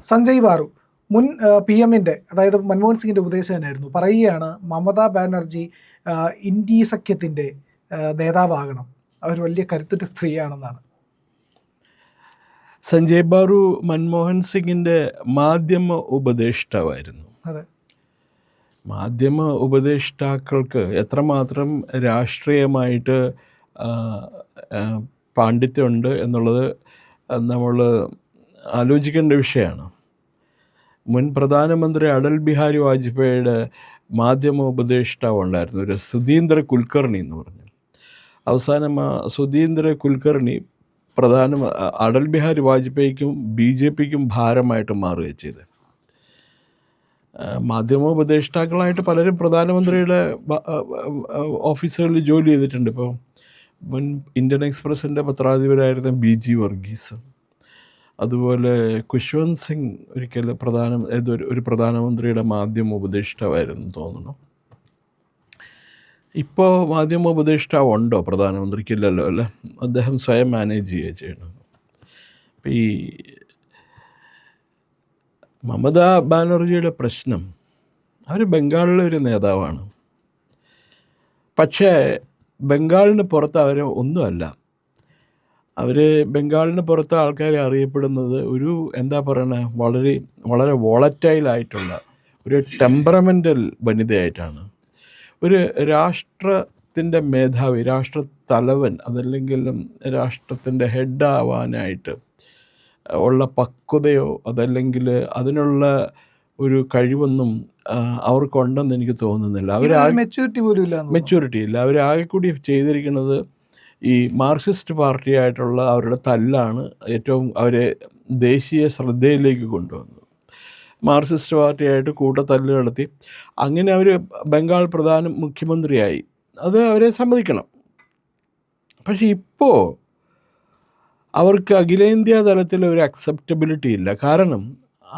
സഞ്ജയ് ബാറു മുൻ പി എമ്മിൻ്റെ, അതായത് മൻമോഹൻ സിംഗിൻ്റെ ഉപദേശകനായിരുന്നു, പറയുകയാണ് മമതാ ബാനർജി ഇന്ത്യ സഖ്യത്തിൻ്റെ നേതാവാകണം, അവർ വലിയ കരുത്തുറ്റ സ്ത്രീയാണെന്നാണ്. സഞ്ജയ് ബാറു മൻമോഹൻ സിംഗിൻ്റെ മാധ്യമ ഉപദേഷ്ടാവായിരുന്നു. അതെ, മാധ്യമ ഉപദേഷ്ടാക്കൾക്ക് എത്രമാത്രം രാഷ്ട്രീയമായിട്ട് പാണ്ഡിത്യമുണ്ട് എന്നുള്ളത് നമ്മൾ ആലോചിക്കേണ്ട വിഷയമാണ്. മുൻ പ്രധാനമന്ത്രി അടൽ ബിഹാരി വാജ്പേയിയുടെ മാധ്യമ ഉപദേഷ്ടാവ് ഉണ്ടായിരുന്നു, ഒരു സുധീന്ദ്ര കുൽക്കർണി എന്ന് പറഞ്ഞു. അവസാനം സുധീന്ദ്ര കുൽക്കർണി അടൽ ബിഹാരി വാജ്പേയിക്കും BJPക്കും ഭാരമായിട്ട് മാറുകയും ചെയ്ത്. മാധ്യമ ഉപദേഷ്ടാക്കളായിട്ട് പലരും പ്രധാനമന്ത്രിയുടെ ഓഫീസുകളിൽ ജോലി ചെയ്തിട്ടുണ്ട്. ഇപ്പോൾ മുൻ ഇന്ത്യൻ എക്സ്പ്രസിൻ്റെ പത്രാധിപരായിരുന്ന BG വർഗീസ്, അതുപോലെ ഖുശ്വന്ത് സിംഗ് ഒരിക്കൽ ഒരു പ്രധാനമന്ത്രിയുടെ മാധ്യമ ഉപദേഷ്ടാവായിരുന്നു തോന്നുന്നു. ഇപ്പോൾ മാധ്യമ ഉപദേഷ്ടാവ് ഉണ്ടോ പ്രധാനമന്ത്രിക്കില്ലല്ലോ അല്ലേ, അദ്ദേഹം സ്വയം മാനേജ് ചെയ്യുക ചെയ്യണം. അപ്പം ഈ മമതാ ബാനർജിയുടെ പ്രശ്നം, അവർ ബംഗാളിലെ ഒരു നേതാവാണ്, പക്ഷേ ബംഗാളിന് പുറത്ത് അവർ ഒന്നുമല്ല. അവർ ബംഗാളിന് പുറത്ത് ആൾക്കാരെ അറിയപ്പെടുന്നത് ഒരു എന്താ പറയുക, വളരെ വോളറ്റൈലായിട്ടുള്ള ഒരു ടെമ്പറമെൻ്റൽ വനിതയായിട്ടാണ്. ഒരു രാഷ്ട്രത്തിൻ്റെ മേധാവി, രാഷ്ട്രത്തലവൻ, അതല്ലെങ്കിൽ രാഷ്ട്രത്തിൻ്റെ ഹെഡാവാനായിട്ട് ഉള്ള പക്വതയോ അതല്ലെങ്കിൽ അതിനുള്ള ഒരു കഴിവൊന്നും അവർക്കുണ്ടെന്ന് എനിക്ക് തോന്നുന്നില്ല. മെച്യൂരിറ്റി ഇല്ല. അവരാകെ കൂടി ചെയ്തിരിക്കുന്നത് ഈ മാർക്സിസ്റ്റ് പാർട്ടിയായിട്ടുള്ള അവരുടെ തല്ലാണ് ഏറ്റവും അവരെ ദേശീയ ശ്രദ്ധയിലേക്ക് കൊണ്ടുവന്നത്. മാർക്സിസ്റ്റ് പാർട്ടിയായിട്ട് കൂട്ടത്തല്ല് നടത്തി അങ്ങനെ അവർ ബംഗാൾ മുഖ്യമന്ത്രിയായി. അത് അവരെ സമ്മതിക്കണം. പക്ഷേ ഇപ്പോൾ അവർക്ക് അഖിലേന്ത്യാ തലത്തിൽ ഒരു അക്സെപ്റ്റബിലിറ്റി ഇല്ല. കാരണം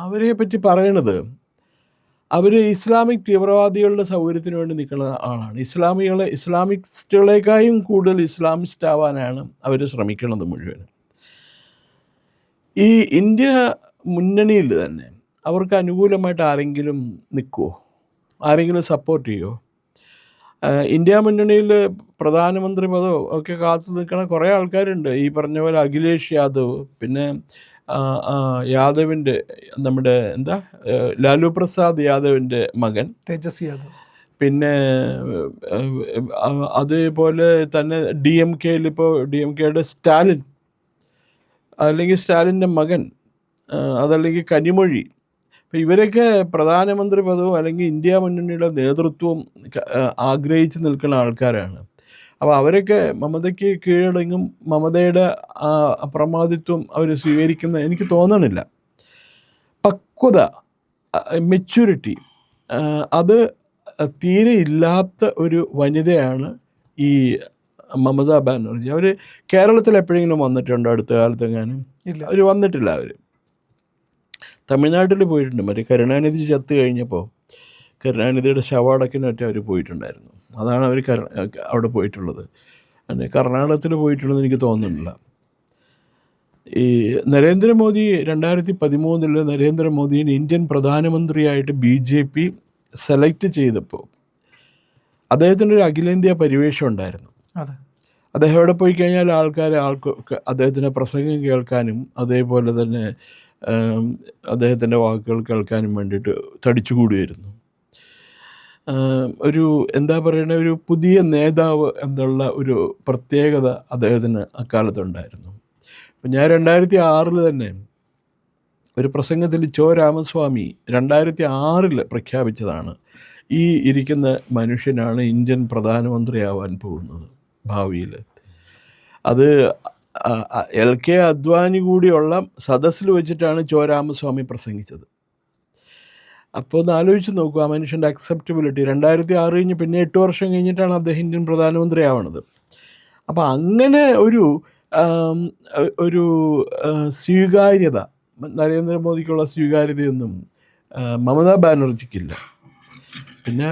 അവരെ പറ്റി പറയണത് അവർ ഇസ്ലാമിക് തീവ്രവാദികളുടെ സൗകര്യത്തിന് വേണ്ടി നിൽക്കുന്ന ആളാണ്. ഇസ്ലാമിസ്റ്റുകളെക്കാളും കൂടുതൽ ഇസ്ലാമിസ്റ്റ് ആവാനാണ് അവർ ശ്രമിക്കുന്നത് മുഴുവനും. ഈ ഇന്ത്യ മുന്നണിയിൽ തന്നെ അവർക്ക് അനുകൂലമായിട്ട് ആരെങ്കിലും നിൽക്കുമോ, ആരെങ്കിലും സപ്പോർട്ട് ചെയ്യുമോ? ഇന്ത്യ മുന്നണിയിൽ പ്രധാനമന്ത്രി പദവും ഒക്കെ കാത്തു നിൽക്കുന്ന കുറേ ആൾക്കാരുണ്ട്. ഈ പറഞ്ഞ പോലെ അഖിലേഷ് യാദവ്, പിന്നെ യാദവിൻ്റെ നമ്മുടെ ലാലു പ്രസാദ് യാദവിൻ്റെ മകൻ തേജസ്വി യാദവ്, പിന്നെ അതേപോലെ തന്നെ DMKയിൽ ഇപ്പോൾ DMKയുടെ സ്റ്റാലിൻ, അല്ലെങ്കിൽ സ്റ്റാലിൻ്റെ മകൻ, അതല്ലെങ്കിൽ കനിമൊഴി. അപ്പോൾ ഇവരൊക്കെ പ്രധാനമന്ത്രി പദവും അല്ലെങ്കിൽ ഇന്ത്യ മുന്നണിയുടെ നേതൃത്വവും ആഗ്രഹിച്ച് നിൽക്കുന്ന ആൾക്കാരാണ്. അപ്പോൾ അവരൊക്കെ മമതയ്ക്ക് കീഴടങ്ങും, മമതയുടെ അപ്രമാദിത്വം അവർ സ്വീകരിക്കുന്ന എനിക്ക് തോന്നണില്ല. പക്വത, മെച്യൂരിറ്റി അത് തീരെ ഇല്ലാത്ത ഒരു വനിതയാണ് ഈ മമതാ ബാനർജി. അവർ കേരളത്തിൽ എപ്പോഴെങ്കിലും വന്നിട്ടുണ്ടോ അടുത്ത കാലത്തെങ്ങാനും? ഇല്ല, അവർ വന്നിട്ടില്ല. അവർ തമിഴ്നാട്ടിൽ പോയിട്ടുണ്ട്. മറ്റേ കരുണാനിധി ചത്ത് കഴിഞ്ഞപ്പോൾ കരുണാനിധിയുടെ ശവടക്കിനൊറ്റ അവർ പോയിട്ടുണ്ടായിരുന്നു. അതാണ് അവർ അവിടെ പോയിട്ടുള്ളത്. പിന്നെ കർണാടകത്തിൽ പോയിട്ടുള്ളതെന്ന് എനിക്ക് തോന്നുന്നില്ല. ഈ നരേന്ദ്രമോദി 2013 നരേന്ദ്രമോദിയെ ഇന്ത്യൻ പ്രധാനമന്ത്രിയായിട്ട് BJP സെലക്ട് ചെയ്തപ്പോൾ അദ്ദേഹത്തിനൊരു അഖിലേന്ത്യാ പരിവേഷം ഉണ്ടായിരുന്നു. അദ്ദേഹം എവിടെ പോയി കഴിഞ്ഞാൽ അദ്ദേഹത്തിൻ്റെ പ്രസംഗം കേൾക്കാനും അതേപോലെ തന്നെ അദ്ദേഹത്തിൻ്റെ വാക്കുകൾ കേൾക്കാനും വേണ്ടിയിട്ട് തടിച്ചുകൂടിയായിരുന്നു. ഒരു എന്താ പറയുക, ഒരു പുതിയ നേതാവ് എന്നുള്ള ഒരു പ്രത്യേകത അദ്ദേഹത്തിന് അക്കാലത്തുണ്ടായിരുന്നു. അപ്പം ഞാൻ 2006 തന്നെ ഒരു പ്രസംഗത്തിൽ രാമസ്വാമി 2006 പ്രഖ്യാപിച്ചതാണ്, ഈ ഇരിക്കുന്ന മനുഷ്യനാണ് ഇന്ത്യൻ പ്രധാനമന്ത്രിയാവാൻ പോകുന്നത് ഭാവിയിൽ. അത് LK അദ്വാനി കൂടിയുള്ള സദസ്സിൽ വെച്ചിട്ടാണ് രാമസ്വാമി പ്രസംഗിച്ചത്. അപ്പോൾ ഒന്ന് ആലോചിച്ച് നോക്കൂ ആ മനുഷ്യൻ്റെ അക്സെപ്റ്റബിലിറ്റി. 2006 കഴിഞ്ഞ് പിന്നെ 8 വർഷം കഴിഞ്ഞിട്ടാണ് അദ്ദേഹം ഇന്ത്യൻ പ്രധാനമന്ത്രി ആവണത്. അപ്പോൾ അങ്ങനെ ഒരു സ്വീകാര്യത, നരേന്ദ്രമോദിക്കുള്ള സ്വീകാര്യതയൊന്നും മമതാ ബാനർജിക്കില്ല. പിന്നെ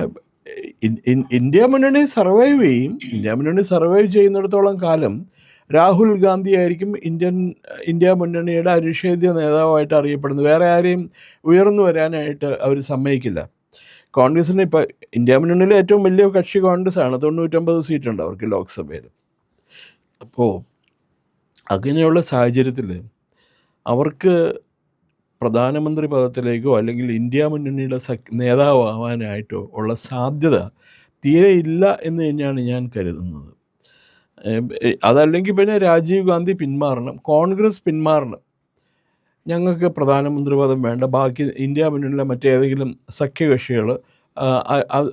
ഇന്ത്യ മുന്നണി സർവൈവ് ചെയ്യും. ഇന്ത്യ മുന്നണി സർവൈവ് ചെയ്യുന്നിടത്തോളം കാലം രാഹുൽ ഗാന്ധി ആയിരിക്കും ഇന്ത്യ മുന്നണിയുടെ അനിഷേധ്യ നേതാവായിട്ട് അറിയപ്പെടുന്നത്. വേറെ ആരെയും ഉയർന്നു വരാനായിട്ട് അവർ സമ്മതിക്കില്ല. കോൺഗ്രസിന് ഇപ്പോൾ ഇന്ത്യ മുന്നണിയിലെ ഏറ്റവും വലിയ കക്ഷി കോൺഗ്രസ്സാണ്. 99 സീറ്റുണ്ട് അവർക്ക് ലോക്സഭയിൽ. അപ്പോൾ അങ്ങനെയുള്ള സാഹചര്യത്തിൽ അവർക്ക് പ്രധാനമന്ത്രി പദത്തിലേക്കോ അല്ലെങ്കിൽ ഇന്ത്യ മുന്നണിയുടെ നേതാവാകാനായിട്ടോ ഉള്ള സാധ്യത തീരെ ഇല്ല എന്ന് തന്നെയാണ് ഞാൻ കരുതുന്നത്. അതല്ലെങ്കിൽ പിന്നെ രാജീവ് ഗാന്ധി പിന്മാറണം, കോൺഗ്രസ് പിന്മാറണം, ഞങ്ങൾക്ക് പ്രധാനമന്ത്രി പദം വേണ്ട, ബാക്കി ഇന്ത്യ മുന്നണിയിലെ മറ്റേതെങ്കിലും സഖ്യകക്ഷികൾ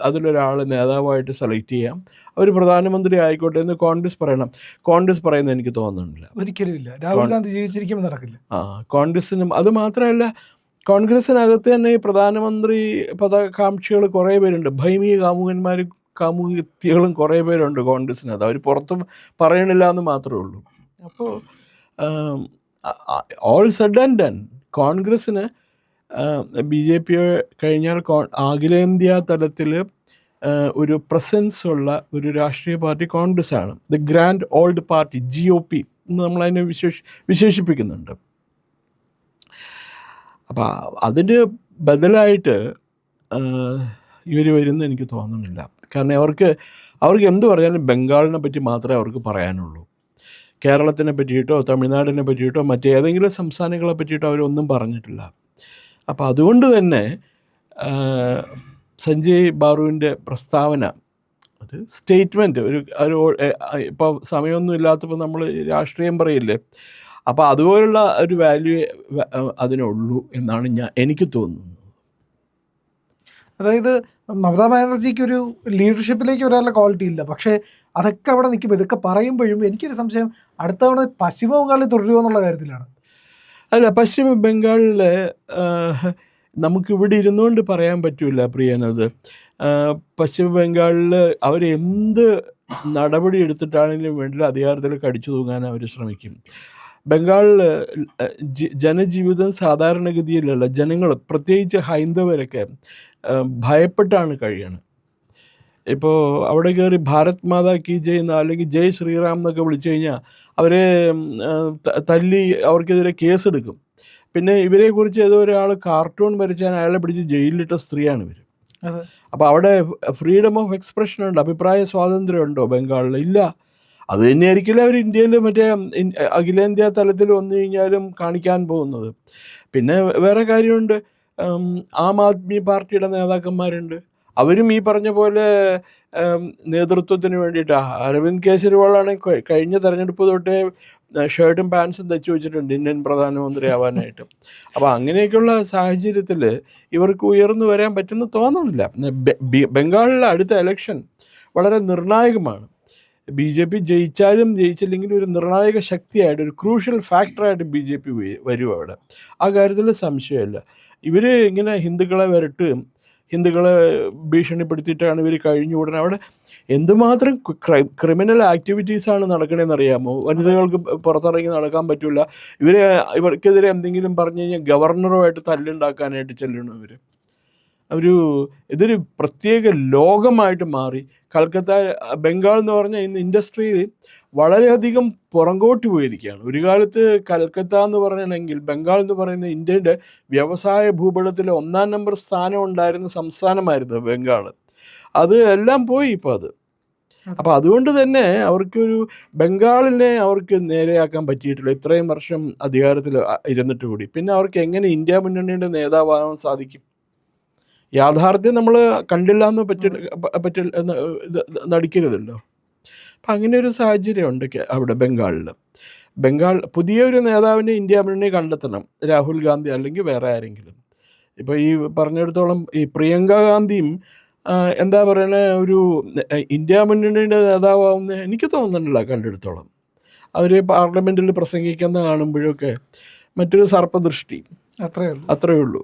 അതിലൊരാൾ നേതാവായിട്ട് സെലക്ട് ചെയ്യാം, അവർ പ്രധാനമന്ത്രി ആയിക്കോട്ടെ എന്ന് കോൺഗ്രസ് പറയണം. കോൺഗ്രസ് പറയുന്നത് എനിക്ക് തോന്നുന്നില്ല, ഒരിക്കലും ഇല്ല. രാഹുൽ ഗാന്ധി ജീവിച്ചിരിക്കുമ്പോൾ നടക്കില്ല. കോൺഗ്രസിനും അത് മാത്രമല്ല, കോൺഗ്രസിനകത്ത് തന്നെ ഈ പ്രധാനമന്ത്രി പദകാംക്ഷികൾ കുറേ പേരുണ്ട്. ഭൈമീ കാമുകികളും കുറേ പേരുണ്ട് കോൺഗ്രസിനകത്ത്. അവർ പുറത്തും പറയണില്ല എന്ന് മാത്രമേ ഉള്ളൂ. അപ്പോൾ ഓൾ സെഡ് ആൻഡ് ഡൺ, കോൺഗ്രസ്സിന് BJP കഴിഞ്ഞാൽ അഖിലേന്ത്യാ തലത്തിൽ ഒരു പ്രസൻസ് ഉള്ള ഒരു രാഷ്ട്രീയ പാർട്ടി കോൺഗ്രസ്സാണ്. The grand old party, GOP എന്ന് നമ്മളതിനെ വിശേഷിപ്പിക്കുന്നുണ്ട്. അപ്പോൾ അതിന് ബദലായിട്ട് ഇവർ വരുമെന്ന് എനിക്ക് തോന്നുന്നില്ല. കാരണം അവർക്ക് എന്ത് പറഞ്ഞാലും ബംഗാളിനെ പറ്റി മാത്രമേ അവർക്ക് പറയാനുള്ളൂ. കേരളത്തിനെ പറ്റിയിട്ടോ തമിഴ്നാടിനെ പറ്റിയിട്ടോ മറ്റേതെങ്കിലും സംസ്ഥാനങ്ങളെ പറ്റിയിട്ടോ അവരൊന്നും പറഞ്ഞിട്ടില്ല. അപ്പോൾ അതുകൊണ്ട് തന്നെ സഞ്ജയ് ബാറുവിൻ്റെ പ്രസ്താവന, ഒരു സ്റ്റേറ്റ്മെൻറ്റ്, ഒരു ഇപ്പോൾ സമയമൊന്നും ഇല്ലാത്തപ്പോൾ നമ്മൾ രാഷ്ട്രീയം പറയില്ലേ, അപ്പോൾ അതുപോലുള്ള ഒരു വാല്യൂ അതിനുള്ളൂ എന്നാണ് എനിക്ക് തോന്നുന്നത്. അതായത് മമതാ ബാനർജിക്ക് ഒരു ലീഡർഷിപ്പിലേക്ക് വരാനുള്ള ക്വാളിറ്റി ഇല്ല, പക്ഷേ അതൊക്കെ അവിടെ നിൽക്കുമ്പോൾ ഇതൊക്കെ പറയുമ്പോഴും എനിക്കൊരു സംശയം, അടുത്ത തവണ പശ്ചിമ ബംഗാളിൽ തുടരുമോ എന്നുള്ള കാര്യത്തിലാണ്. അല്ല, പശ്ചിമ ബംഗാളിൽ നമുക്കിവിടെ ഇരുന്നുകൊണ്ട് പറയാൻ പറ്റില്ല പ്രിയനത്. പശ്ചിമ ബംഗാളിൽ അവരെന്ത് നടപടി എടുത്തിട്ടാണെങ്കിലും വേണ്ടില്ല അധികാരത്തിൽ കടിച്ചു തൂങ്ങാൻ അവർ ശ്രമിക്കും. ബംഗാളിൽ ജനജീവിതം സാധാരണഗതിയിലല്ല, ജനങ്ങൾ പ്രത്യേകിച്ച് ഹൈന്ദവരൊക്കെ ഭയപ്പെട്ടാണ് കഴിയണത്. ഇപ്പോൾ അവിടെ കയറി ഭാരത് മാതാ കി ജയ് എന്നോ അല്ലെങ്കിൽ ജയ് ശ്രീറാം എന്നൊക്കെ വിളിച്ചു കഴിഞ്ഞാൽ അവരെ തല്ലി അവർക്കെതിരെ കേസെടുക്കും. പിന്നെ ഇവരെക്കുറിച്ച് ഏതോ ഒരാൾ കാർട്ടൂൺ വരച്ചാൽ അയാളെ പിടിച്ച് ജയിലിലിട്ട സ്ത്രീയാണ് ഇവർ. അപ്പോൾ അവിടെ ഫ്രീഡം ഓഫ് എക്സ്പ്രഷൻ ഉണ്ടോ, അഭിപ്രായ സ്വാതന്ത്ര്യം ഉണ്ടോ ബംഗാളിൽ? ഇല്ല. അത് തന്നെയായിരിക്കില്ല അവർ ഇന്ത്യയിൽ മറ്റേ അഖിലേന്ത്യാ തലത്തിൽ വന്നു കഴിഞ്ഞാലും കാണിക്കാൻ പോകുന്നത്. പിന്നെ വേറെ കാര്യമുണ്ട്, ആം ആദ്മി പാർട്ടിയുടെ നേതാക്കന്മാരുണ്ട്, അവരും ഈ പറഞ്ഞ പോലെ നേതൃത്വത്തിന് വേണ്ടിയിട്ട്. അരവിന്ദ് കേജ്രിവാളാണെങ്കിൽ കഴിഞ്ഞ തെരഞ്ഞെടുപ്പ് തൊട്ടേ ഷർട്ടും പാൻസും ധരിച്ചു വെച്ചിട്ടുണ്ട് ഇന്ത്യൻ പ്രധാനമന്ത്രി ആവാനായിട്ട്. അപ്പോൾ അങ്ങനെയൊക്കെയുള്ള സാഹചര്യത്തിൽ ഇവർക്ക് ഉയർന്നു വരാൻ പറ്റുമെന്ന് തോന്നുന്നില്ല. ബംഗാളിലെ അടുത്ത ഇലക്ഷൻ വളരെ നിർണായകമാണ്. BJP ജയിച്ചാലും ജയിച്ചില്ലെങ്കിലും ഒരു നിർണായക ശക്തിയായിട്ട്, ഒരു ക്രൂഷ്യൽ ഫാക്ടറായിട്ട് BJP വരും അവിടെ. ആ കാര്യത്തിൽ സംശയമില്ല. ഇവർ ഇങ്ങനെ ഹിന്ദുക്കളെ വരട്ടുകയും ഹിന്ദുക്കളെ ഭീഷണിപ്പെടുത്തിയിട്ടാണ് ഇവർ കഴിഞ്ഞുകൂടാൻ. അവിടെ എന്തുമാത്രം ക്രിമിനൽ ആക്ടിവിറ്റീസാണ് നടക്കണമെന്ന് അറിയാമോ? വനിതകൾക്ക് പുറത്തിറങ്ങി നടക്കാൻ പറ്റില്ല. ഇവർക്കെതിരെ എന്തെങ്കിലും പറഞ്ഞു കഴിഞ്ഞാൽ ഗവർണറുമായിട്ട് തല്ലുണ്ടാക്കാനായിട്ട് ചെല്ലണം ഇതൊരു പ്രത്യേക ലോകമായിട്ട് മാറി. കൽക്കത്ത, ബംഗാൾ എന്ന് പറഞ്ഞാൽ ഇന്ന് ഇൻഡസ്ട്രിയിൽ വളരെയധികം പുറങ്കോട്ട് പോയിരിക്കുകയാണ്. ഒരു കാലത്ത് കൽക്കത്ത എന്ന് പറയണമെങ്കിൽ ബംഗാൾ എന്ന് പറയുന്ന ഇന്ത്യയുടെ വ്യവസായ ഭൂപടത്തിൽ 1-ാം നമ്പർ സ്ഥാനം ഉണ്ടായിരുന്ന സംസ്ഥാനമായിരുന്നു ബംഗാൾ. അത് എല്ലാം പോയി ഇപ്പോൾ അത്. അപ്പോൾ അതുകൊണ്ട് തന്നെ ബംഗാളിനെ അവർക്ക് നേരെയാക്കാൻ പറ്റിയിട്ടില്ല ഇത്രയും വർഷം അധികാരത്തിൽ ഇരുന്നിട്ട് കൂടി. പിന്നെ അവർക്ക് എങ്ങനെ ഇന്ത്യ മുന്നണിയുടെ നേതാവാകാൻ സാധിക്കും? യാഥാർത്ഥ്യം നമ്മൾ കണ്ടില്ല എന്ന് പറ്റില്ല നടിക്കരുതല്ലോ. അപ്പം അങ്ങനെ ഒരു സാഹചര്യം ഉണ്ട് അവിടെ ബംഗാൾ പുതിയൊരു നേതാവിനെ ഇന്ത്യ മുന്നണി കണ്ടെത്തണം, രാഹുൽ ഗാന്ധി അല്ലെങ്കിൽ വേറെ ആരെങ്കിലും. ഇപ്പോൾ ഈ പറഞ്ഞിടത്തോളം ഈ പ്രിയങ്ക ഗാന്ധിയും എന്താ പറയണ ഒരു ഇന്ത്യ മുന്നണിയുടെ നേതാവാകുന്ന എനിക്ക് തോന്നുന്നില്ല കണ്ടെടുത്തോളം. അവർ പാർലമെൻറ്റിൽ പ്രസംഗിക്കുന്ന കാണുമ്പോഴൊക്കെ മറ്റൊരു സർപ്പദൃഷ്ടി, അത്രയേ ഉള്ളൂ.